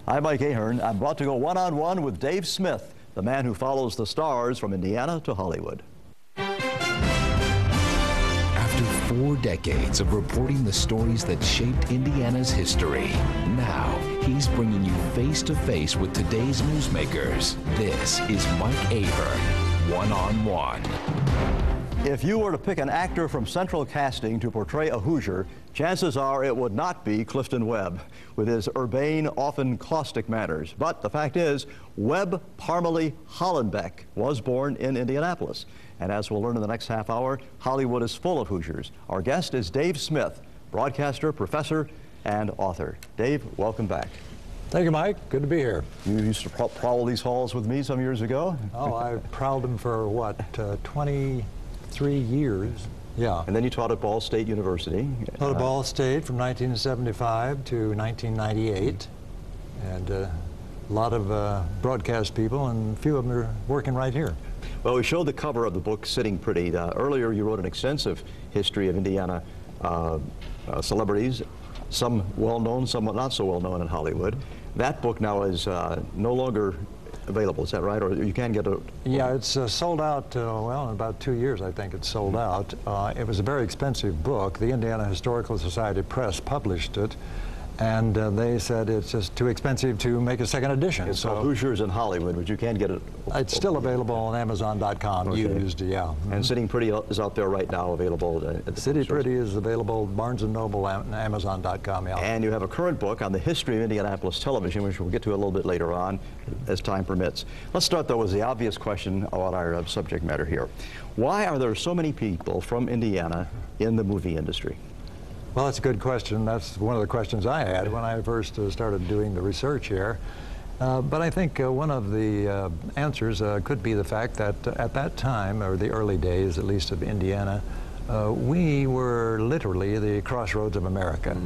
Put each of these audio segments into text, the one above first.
I'm Mike Ahern. I'm about to go one-on-one with Dave Smith, the man who follows the stars from Indiana to Hollywood. After 4 decades of reporting the stories that shaped Indiana's history, now he's bringing you face-to-face with today's newsmakers. This is Mike Ahern, one-on-one. If you were to pick an actor from Central Casting to portray a Hoosier, chances are it would not be Clifton Webb, with his urbane, often caustic manners. But the fact is, Webb Parmalee Hollenbeck was born in Indianapolis. And as we'll learn in the next half hour, Hollywood is full of Hoosiers. Our guest is Dave Smith, broadcaster, professor, and author. Dave, welcome back. Thank you, Mike. Good to be here. You used to prowl these halls with me some years ago. Oh, I prowled them for, what, 23 years. Yeah. And then you taught at Ball State University. Taught at Ball State from 1975 to 1998. And a lot of broadcast people, and a few of them are working right here. Well, we showed the cover of the book, Sitting Pretty. Earlier, you wrote an extensive history of Indiana celebrities, some well-known, some not so well-known in Hollywood. That book now is no longer available, is that right? Or you can get it? Yeah, it's sold out, well, in about 2 years, I think it's sold out. It was a very expensive book. The Indiana Historical Society Press published it, and they said it's just too expensive to make a second edition. It's called Hoosiers in Hollywood, but you can get it. It's still available on Amazon.com, used, yeah. And Sitting Pretty is out there right now, available. Sitting Pretty is available Barnes & Noble and Amazon.com, yeah. And you have a current book on the history of Indianapolis television, which we'll get to a little bit later on, as time permits. Let's start, though, with the obvious question about our subject matter here. Why are there so many people from Indiana in the movie industry? Well, that's a good question. That's one of the questions I had when I first started doing the research here. But I think one of the answers could be the fact that at that time, or the early days, at least of Indiana, we were literally the crossroads of America.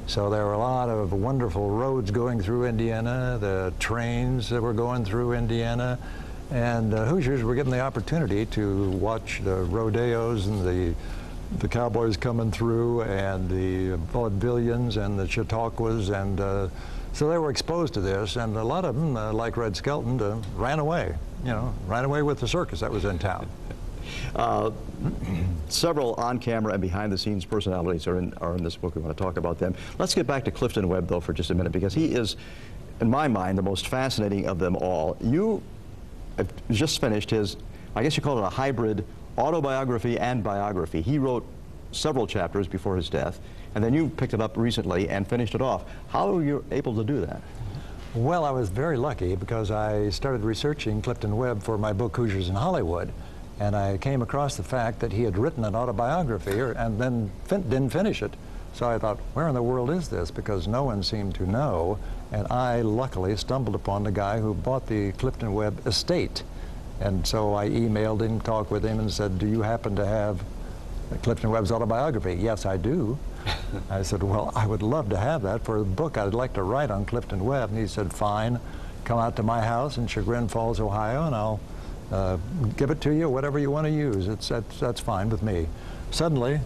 So there were a lot of wonderful roads going through Indiana, the trains that were going through Indiana, and Hoosiers were given the opportunity to watch the rodeos and the cowboys coming through, and the vaudevillians and the Chautauquas, and so they were exposed to this, and a lot of them, like Red Skelton, ran away, ran away with the circus that was in town. Several on-camera and behind-the-scenes personalities are in this book. We want to talk about them. Let's get back to Clifton Webb, though, for just a minute, because he is, in my mind, the most fascinating of them all. You have just finished his, I guess you call it a hybrid autobiography and biography. He wrote several chapters before his death, and then you picked it up recently and finished it off. How were you able to do that? Well, I was very lucky because I started researching Clifton Webb for my book Hoosiers in Hollywood, and I came across the fact that he had written an autobiography and then didn't finish it. So I thought, where in the world is this? Because no one seemed to know, and I luckily stumbled upon the guy who bought the Clifton Webb estate. And so I emailed him, talked with him, and said, do you happen to have Clifton Webb's autobiography? Yes, I do. I said, well, I would love to have that for a book I'd like to write on Clifton Webb. And he said, fine, come out to my house in Chagrin Falls, Ohio, and I'll give it to you, whatever you want to use. That's fine with me. Suddenly,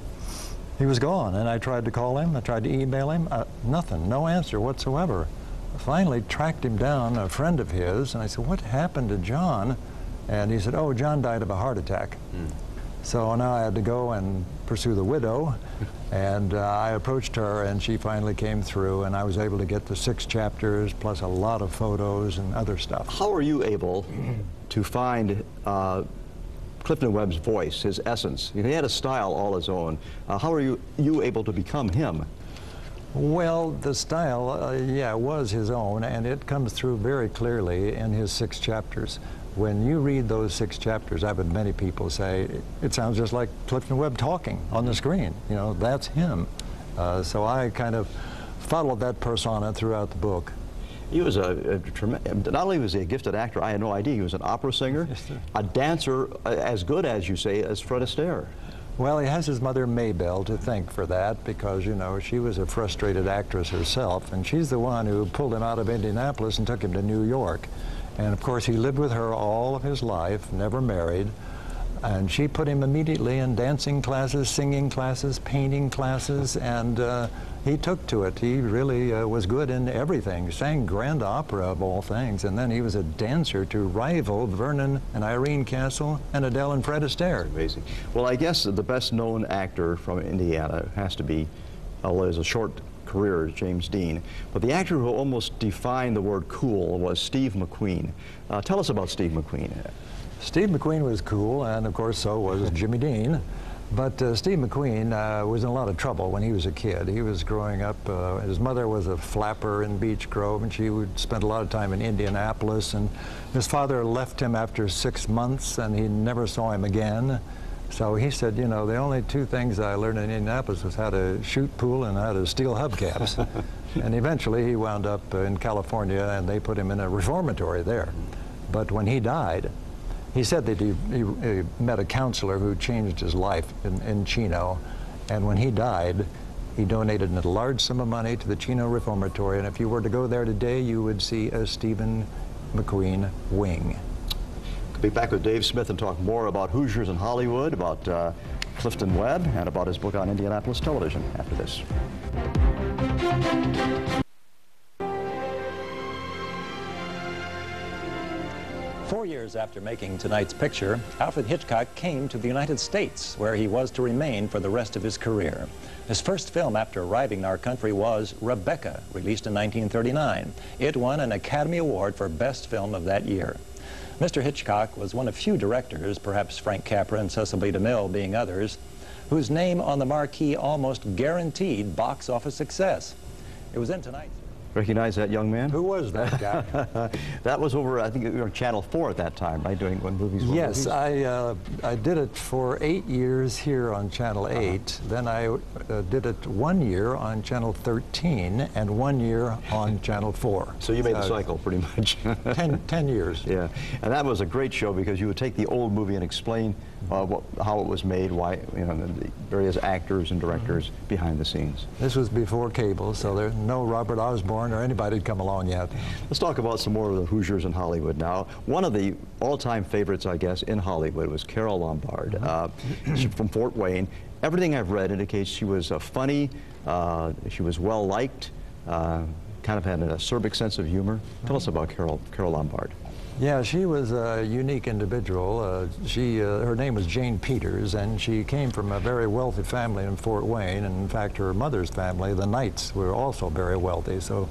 he was gone, and I tried to call him, I tried to email him, nothing, no answer whatsoever. I finally tracked him down, a friend of his, and I said, what happened to John? And he said, oh, John died of a heart attack. So now I had to go and pursue the widow, and I approached her, and she finally came through, and I was able to get the 6 chapters, plus a lot of photos and other stuff. How are you able to find Clifton Webb's voice, his essence? He had a style all his own. How are you able to become him? Well, the style, yeah, was his own, and it comes through very clearly in his 6 chapters. When you read those 6 chapters, I've had many people say, it sounds just like Clifton Webb talking on the screen. That's him. So I kind of followed that persona throughout the book. He was not only was he a gifted actor, I had no idea, he was an opera singer, a dancer as good, as you say, as Fred Astaire. Well, he has his mother Maybelle to thank for that, because, she was a frustrated actress herself, and she's the one who pulled him out of Indianapolis and took him to New York. And of course, he lived with her all of his life, never married. And she put him immediately in dancing classes, singing classes, painting classes, and he took to it. He really was good in everything. Sang grand opera of all things, and then he was a dancer to rival Vernon and Irene Castle and Adele and Fred Astaire. Amazing. Well, I guess the best-known actor from Indiana has to be, although his a short career, James Dean. But the actor who almost defined the word cool was Steve McQueen. Tell us about Steve McQueen. Steve McQueen was cool, and of course so was Jimmy Dean. But Steve McQueen was in a lot of trouble when he was a kid. He was growing up, his mother was a flapper in Beech Grove, and she would spend a lot of time in Indianapolis, and his father left him after 6 months, and he never saw him again. So he said, you know, the only two things I learned in Indianapolis was how to shoot pool and how to steal hubcaps. And eventually he wound up in California, and they put him in a reformatory there. But when he died, he said that he met a counselor who changed his life in Chino, and when he died, he donated a large sum of money to the Chino Reformatory, and if you were to go there today, you would see a Stephen McQueen wing. We'll be back with Dave Smith and talk more about Hoosiers in Hollywood, about Clifton Webb, and about his book on Indianapolis television after this. 4 years after making tonight's picture, Alfred Hitchcock came to the United States, where he was to remain for the rest of his career. His first film after arriving in our country was Rebecca, released in 1939. It won an Academy Award for Best Film of that year. Mr. Hitchcock was one of few directors, perhaps Frank Capra and Cecil B. DeMille being others, whose name on the marquee almost guaranteed box office success. It was in tonight's... Recognize that young man? Who was that guy? That was over, I think, we were on Channel 4 at that time, right? Doing when movies were Yes, movies. I did it for 8 years here on Channel 8. Then I did it 1 year on Channel 13 and 1 year on Channel 4. So you made the cycle, pretty much. 10 years. Yeah, and that was a great show because you would take the old movie and explain how it was made, why, you know, the various actors and directors behind the scenes. This was before cable, so there's no Robert Osborne or anybody had come along yet. Let's talk about some more of the Hoosiers in Hollywood now. One of the all-time favorites, I guess, in Hollywood was Carole Lombard. She's from Fort Wayne. Everything I've read indicates she was funny, she was well-liked, kind of had an acerbic sense of humor. Tell us about Carole Lombard. Yeah, she was a unique individual. Her name was Jane Peters, and she came from a very wealthy family in Fort Wayne. And in fact, her mother's family, the Knights, were also very wealthy. So,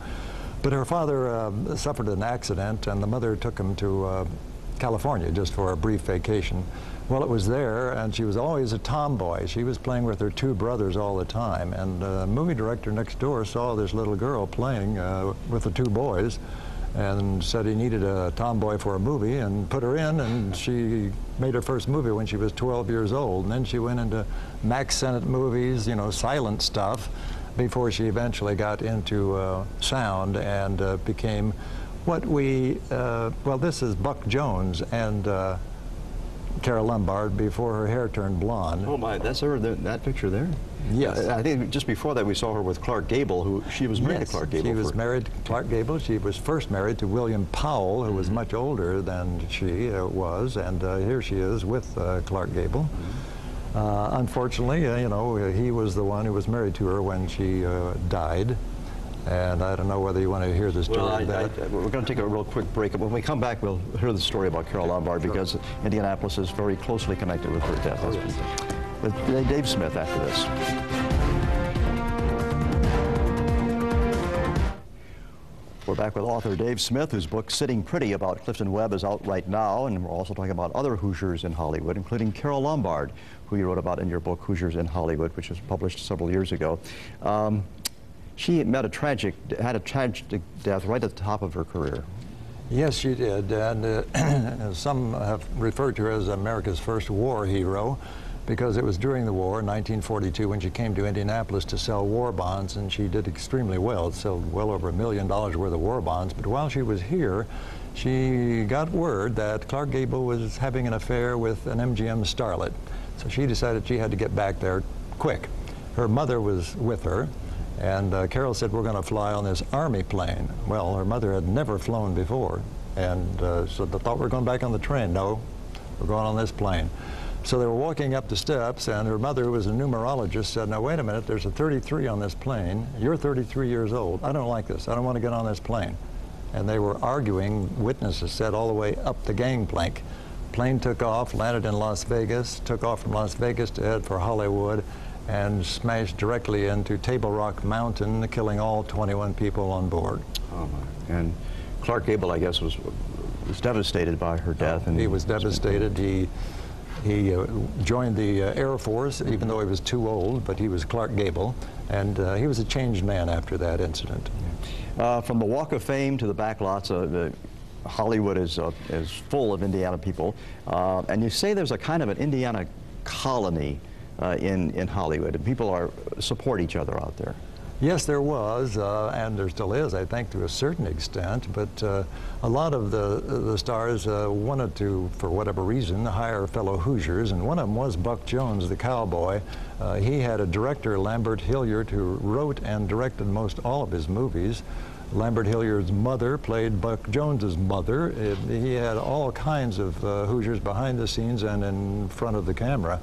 but her father suffered an accident, and the mother took him to California just for a brief vacation. Well, it was there, and she was always a tomboy. She was playing with her two brothers all the time, and the movie director next door saw this little girl playing with the two boys, and said he needed a tomboy for a movie and put her in, and she made her first movie when she was 12 years old. And then she went into Max Sennett movies, you know, silent stuff, before she eventually got into sound and became what we, well, this is Buck Jones and Carole Lombard before her hair turned blonde. Oh my, that's her, that picture there? Yes. I think just before that we saw her with Clark Gable, who she was married to Clark Gable. She was married to Clark Gable. She was first married to William Powell, who was much older than she was, and here she is with Clark Gable. Unfortunately, you know, he was the one who was married to her when she died. And I don't know whether you want to hear the story of that. We're going to take a real quick break. When we come back, we'll hear the story about Carole Lombard, because Indianapolis is very closely connected with her death. With Dave Smith after this. We're back with author Dave Smith, whose book Sitting Pretty about Clifton Webb is out right now, and we're also talking about other Hoosiers in Hollywood, including Carole Lombard, who you wrote about in your book Hoosiers in Hollywood, which was published several years ago. She had a tragic death right at the top of her career. Yes, she did, and some have referred to her as America's first war hero, because it was during the war in 1942 when she came to Indianapolis to sell war bonds, and she did extremely well. It sold well over $1 million worth of war bonds. But while she was here, she got word that Clark Gable was having an affair with an MGM starlet. So she decided she had to get back there quick. Her mother was with her, and Carole said, "We're going to fly on this Army plane." Well, her mother had never flown before, and so they thought, "We're going back on the train." "No, we're going on this plane." So they were walking up the steps, and her mother, who was a numerologist, said, now wait a minute, there's a 33 on this plane. You're 33 years old. I don't like this. I don't want to get on this plane. And they were arguing, witnesses said, all the way up the gangplank. Plane took off, landed in Las Vegas, took off from Las Vegas to head for Hollywood, and smashed directly into Table Rock Mountain, killing all 21 people on board. Oh my. And Clark Gable, I guess, was devastated by her death. And he was devastated. He joined the Air Force, even though he was too old, but he was Clark Gable, and he was a changed man after that incident. From the Walk of Fame to the backlots, Hollywood is full of Indiana people, and you say there's a kind of an Indiana colony in Hollywood, and people support each other out there. Yes, there was, and there still is, I think, to a certain extent, but a lot of the stars wanted to, for whatever reason, hire fellow Hoosiers, and one of them was Buck Jones, the cowboy. He had a director, Lambert Hilliard, who wrote and directed most all of his movies. Lambert Hilliard's mother played Buck Jones's mother. He had all kinds of Hoosiers behind the scenes and in front of the camera.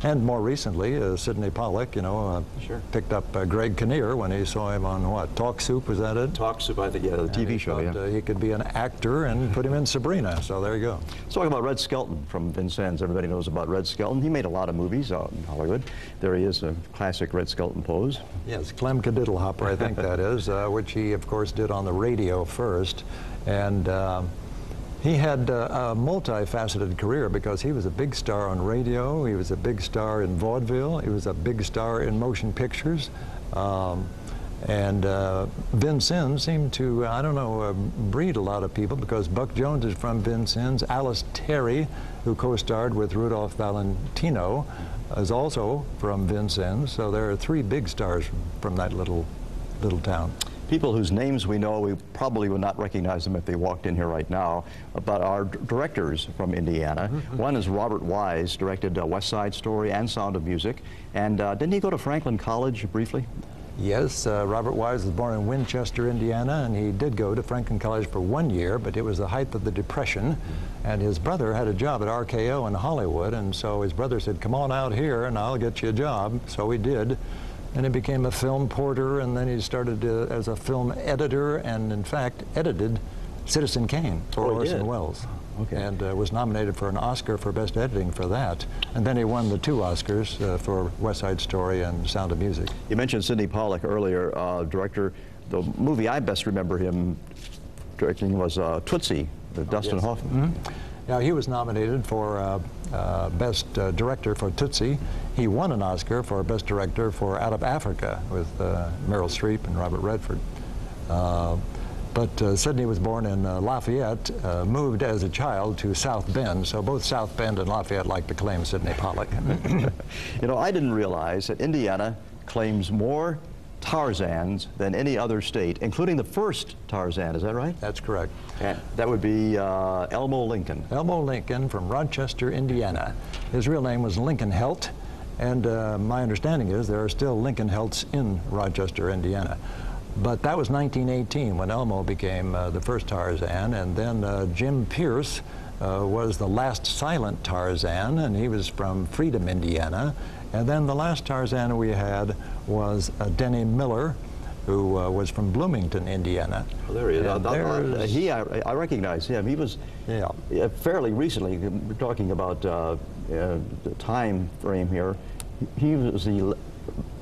And more recently, Sidney Pollack, you know, sure. picked up Greg Kinnear when he saw him on what, Talk Soup, was that it? Talk Soup, I think, yeah, the TV show, yeah. He could be an actor and put him in Sabrina, so there you go. Let's talk about Red Skelton from Vincennes. Everybody knows about Red Skelton. He made a lot of movies out in Hollywood. There he is, a classic Red Skelton pose. Yes, Clem Cadiddlehopper, I think that is, which he, of course, did on the radio first. And he had a multifaceted career because he was a big star on radio, he was a big star in vaudeville, he was a big star in motion pictures. Vincennes seemed to, I don't know, breed a lot of people because Buck Jones is from Vincennes. Alice Terry, who co-starred with Rudolph Valentino, is also from Vincennes. So there are three big stars from that little town. People whose names we know, we probably would not recognize them if they walked in here right now, but are directors from Indiana. One is Robert Wise, directed West Side Story and Sound of Music. And didn't he go to Franklin College briefly? Yes, Robert Wise was born in Winchester, Indiana, and he did go to Franklin College for 1 year, but it was the height of the Depression, and his brother had a job at RKO in Hollywood, and so his brother said, come on out here and I'll get you a job. So he did. And he became a film porter, and then he started as a film editor, and in fact edited Citizen Kane for Orson Welles. Okay. And was nominated for an Oscar for Best Editing for that. And then he won the 2 Oscars for West Side Story and Sound of Music. You mentioned Sidney Pollack earlier, director. The movie I best remember him directing was Tootsie, with Dustin Hoffman. Yeah, he was nominated for Best Director for Tootsie. He won an Oscar for Best Director for Out of Africa with Meryl Streep and Robert Redford. But Sidney was born in Lafayette, moved as a child to South Bend, so both South Bend and Lafayette like to claim Sidney Pollack. You know, I didn't realize that Indiana claims more Tarzans than any other state, including the first Tarzan, is that right? That's correct. And that would be Elmo Lincoln. Elmo Lincoln from Rochester, Indiana. His real name was Lincoln Helt, and my understanding is there are still Lincoln Helts in Rochester, Indiana. But that was 1918 when Elmo became the first Tarzan, and then Jim Pierce was the last silent Tarzan, and he was from Freedom, Indiana. And then the last Tarzan we had was Denny Miller, who was from Bloomington, Indiana. Oh, there he is. I recognize him. He was fairly recently, we're talking about the time frame here, he was the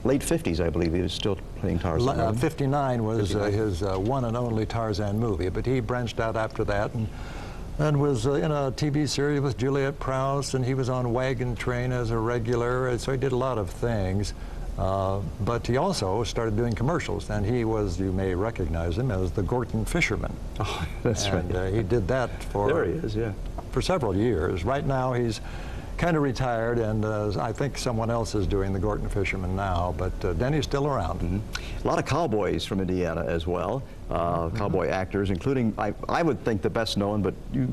late 50s, I believe. He was still playing Tarzan. 59 was 59. His one and only Tarzan movie, but he branched out after that and was in a TV series with Juliet Prowse, and he was on Wagon Train as a regular, so he did a lot of things. But he also started doing commercials, and he was, you may recognize him as the Gorton Fisherman. Oh, that's right. He did that for, there he is, yeah, for several years. Right now he's kind of retired, and I think someone else is doing the Gorton Fisherman now, but Denny's still around. A lot of cowboys from Indiana as well, cowboy actors, including, I would think the best known, but you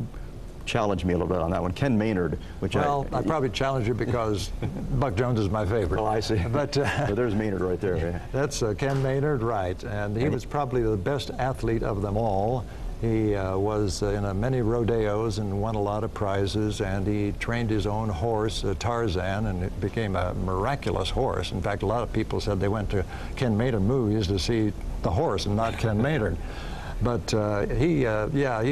challenge me a little bit on that one, Ken Maynard. Which I probably challenge you because Buck Jones is my favorite. Oh, I see. But there's Maynard right there. Yeah. That's Ken Maynard, right, and he was probably the best athlete of them all. He was in many rodeos and won a lot of prizes, and he trained his own horse, Tarzan, and it became a miraculous horse. In fact, a lot of people said they went to Ken Maynard movies to see the horse and not Ken Maynard. But he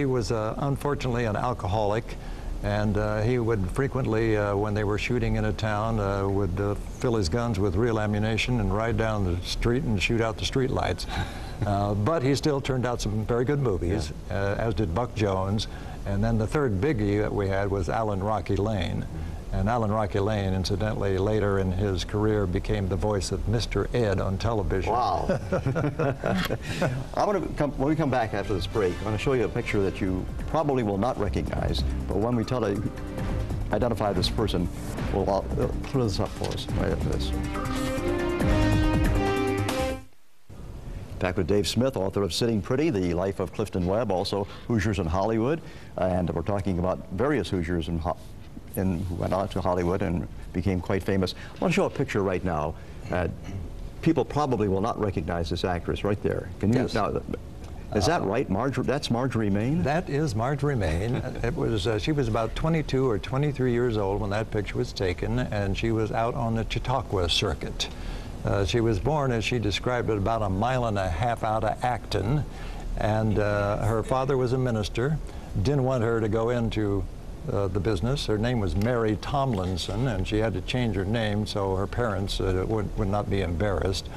was unfortunately an alcoholic, and he would frequently, when they were shooting in a town, would fill his guns with real ammunition and ride down the street and shoot out the street lights. But he still turned out some very good movies, as did Buck Jones. And then the third biggie that we had was Alan Rocky Lane. And Alan Rocky Lane, incidentally, later in his career became the voice of Mr. Ed on television. Wow. When we come back after this break, I'm going to show you a picture that you probably will not recognize, but when we identify this person, we'll put this up for us right after this. Back with Dave Smith, author of Sitting Pretty, The Life of Clifton Webb, also Hoosiers in Hollywood, and we're talking about various Hoosiers who went on to Hollywood and became quite famous. I want to show a picture right now. People probably will not recognize this actress right there. Can you? Yes. Now, is that right, Marjorie? That's Marjorie Main? That is Marjorie Main. It was, she was about 22 or 23 years old when that picture was taken, and she was out on the Chautauqua circuit. She was born, as she described it, about 1.5 miles out of Acton, and her father was a minister, didn't want her to go into the business. Her name was Mary Tomlinson, and she had to change her name so her parents would not be embarrassed.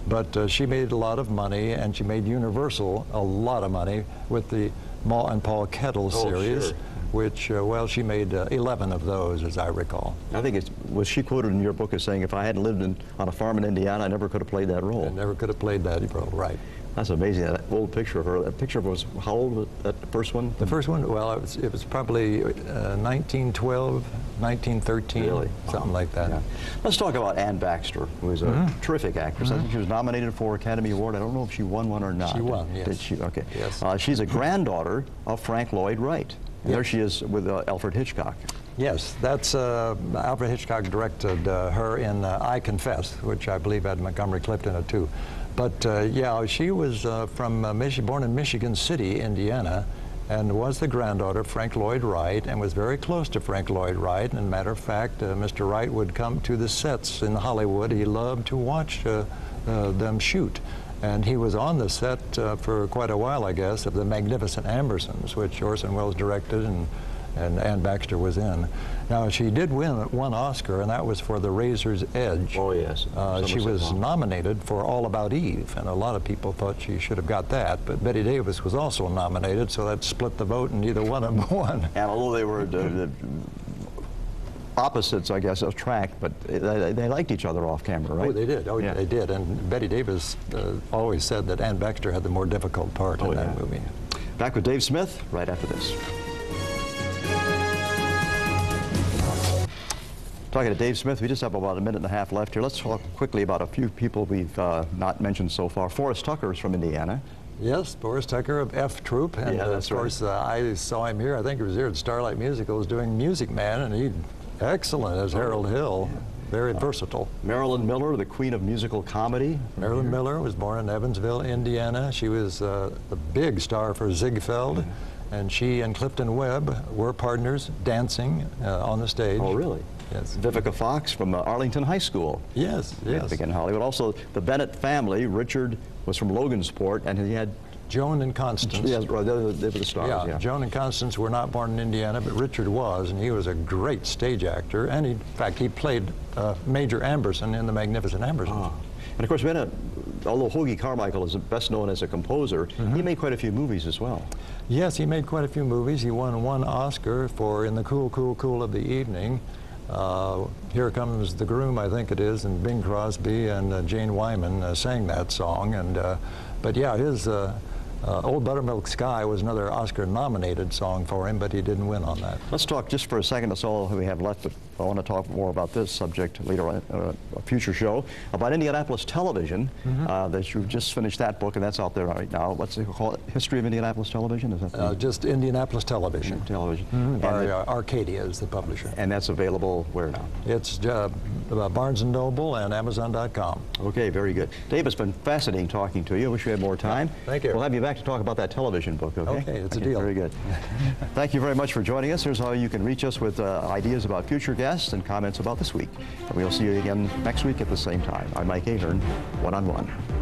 But she made a lot of money, and she made Universal a lot of money with the Ma and Paul Kettle series. Sure. Which, well, she made 11 of those, as I recall. I think was she quoted in your book as saying, if I hadn't lived on a farm in Indiana, I never could have played that role. I never could have played that role, right. That's amazing, that old picture of her. That picture was, how old was that first one? The first one, well, it was probably 1912, 1913, really? Something like that. Yeah. Let's talk about Anne Baxter, who is a terrific actress. I think she was nominated for an Academy Award. I don't know if she won one or not. She won, yes. Did she? Okay. Yes. She's a granddaughter of Frank Lloyd Wright. And there she is with Alfred Hitchcock. Yes, that's Alfred Hitchcock directed her in I Confess, which I believe had Montgomery Clift in it too. But yeah, she was born in Michigan City, Indiana, and was the granddaughter of Frank Lloyd Wright, and was very close to Frank Lloyd Wright. And matter of fact, Mr. Wright would come to the sets in Hollywood. He loved to watch them shoot. And he was on the set for quite a while, I guess, of The Magnificent Ambersons, which Orson Welles directed and Anne Baxter was in. Now, she did win one Oscar, and that was for The Razor's Edge. Oh, yes. She was nominated for All About Eve, and a lot of people thought she should have got that. But Bette Davis was also nominated, so that split the vote, and neither one of them won. And although they were opposites, I guess, attract, but they liked each other off camera, right? Oh, they did. Oh, yeah. They did. And Bette Davis always said that Anne Baxter had the more difficult part in that movie. Back with Dave Smith right after this. Talking to Dave Smith, we just have about 1.5 minutes left here. Let's talk quickly about a few people we've not mentioned so far. Forrest Tucker is from Indiana. Yes, Forrest Tucker of F Troop, and that's of course I saw him here. I think he was here at Starlight Musicals doing Music Man, and he excellent as Harold Hill. Very versatile. Marilyn Miller, the queen of musical comedy. Marilyn Miller was born in Evansville, Indiana. She was a big star for Ziegfeld, and she and Clifton Webb were partners dancing on the stage. Oh, really? Yes. Vivica Fox from Arlington High School. Yes, yes. In Hollywood. Also, the Bennett family. Richard was from Logansport, and he had Joan and Constance. Yes, right, they were the stars. Yeah, Joan and Constance were not born in Indiana, but Richard was, and he was a great stage actor. And in fact, he played Major Amberson in The Magnificent Ambersons. And of course, although Hoagy Carmichael is best known as a composer, he made quite a few movies as well. Yes, he made quite a few movies. He won one Oscar for In the Cool, Cool, Cool of the Evening. Here Comes the Groom, I think it is, and Bing Crosby and Jane Wyman sang that song. And but yeah, his Old Buttermilk Sky was another Oscar-nominated song for him, but he didn't win on that. Let's talk just for a second, that's all we have left, but I want to talk more about this subject later on a future show, about Indianapolis Television, that you just finished that book, and that's out there right now. What's it called? History of Indianapolis Television? Is that just Indianapolis Television. Arcadia is the publisher. And that's available where now? It's Barnes & Noble and Amazon.com. Okay, very good. Dave, it's been fascinating talking to you. I wish we had more time. Thank you. We'll have you back back to talk about that television book, okay? Okay, it's a deal. Very good. Thank you very much for joining us. Here's how you can reach us with ideas about future guests and comments about this week. And we'll see you again next week at the same time. I'm Mike Ahern, One on One.